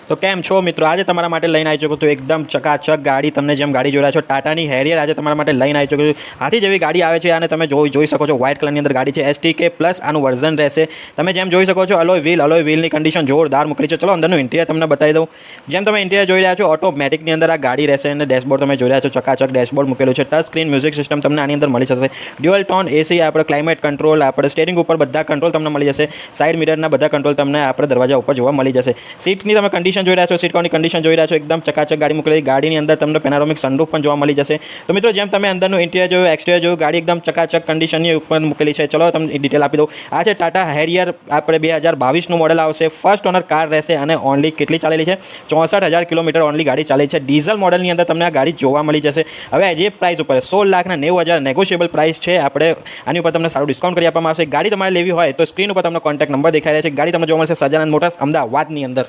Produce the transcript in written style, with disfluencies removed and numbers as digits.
તો કેમ છો મિત્રો? આજે તમારા માટે લઈને આવી ચૂક્યો તો એકદમ ચકાચક ગાડી. તમને જેમ ગાડી જોઈ રહ્યા છો ટાટાની હેરિયર આજે તમારા માટે લઈને આવી ચૂક્યો છું. હાથી જેવી ગાડી આવે છે અને તમે જોઈ શકો છો વ્હાઇટ કલરની અંદર ગાડી છે. STK પ્લસ આનું વર્ઝન રહેશે. તમે જેમ જોઈ શકો છો અલોય વ્હીલની કન્ડિશન જોરદાર મૂકેલી છે. ચલો અંદરનું ઇન્ટિરિયર તમને બતાવી દઉં. જેમ તમે ઇન્ટિરિયર જોઈ રહ્યા છો ઓટોમેટિકની અંદર આ ગાડી રહેશે અને ડેશબોર્ડ તમે જોઈ રહ્યા છો ચકાચક ડેશબોર્ડ મૂકેલું છે. ટચ સ્ક્રીન મ્યુઝિક સિસ્ટમ તમને આની અંદર મળી જશે. ડ્યુઅલ ટોન એસી, આપણે ક્લાઇમેટ કંટ્રોલ, આપણે સ્ટેરિંગ ઉપર બધા કંટ્રોલ તમને મળી જશે. સાઇડ મિરરના બધા કંટ્રોલ તમને આપણે દરવાજા ઉપર જોવા મળી જશે. સીટની તમે કન્ડિશન જોઈ રહ્યા છો, સીટ કવરની કન્ડિશન જોઈ રહ્યા છો, એકદમ ચકાચક ગાડી મૂકેલી. ગાડીની અંદર તમને પેનારોમિક સનરૂફ પણ જોવા મળી જશે. તો મિત્રો જેમ તમે અંદરનું ઇન્ટિરિયર જોયું, એક્સટિરિયર જોયું, ગાડી એકદમ ચકાચક કન્ડિશનની ઉપર મૂકેલી છે. ચલો તમને ડિટેલ આપી દઉં. આ છે ટાટા હેરિયર, આપણે 2022નું મોડલ આવશે. ફર્સ્ટ ઓનર કાર રહેશે અને ઓનલી કેટલી ચાલેલી છે? 64,000 કિલોમીટર ઓનલી ગાડી ચાલી છે. ડીઝલ મોડલની અંદર તમને આ ગાડી જોવા મળી જશે. હવે જે પ્રાઇસ ઉપર 16,90,000 નેગોશિયેબલ પ્રાઇસ છે. આપણે આની ઉપર તમને સારું ડિસ્કાઉન્ટ કરી આપવામાં આવશે. ગાડી તમારે લેવી હોય તો સ્ક્રીન ઉપર તમને કોન્ટેક્ટ નંબર દેખાઈ રહ્યા છે. ગાડી તમને જોવા મળશે સજાનંદ મોટર્સ અમદાવાદની અંદર.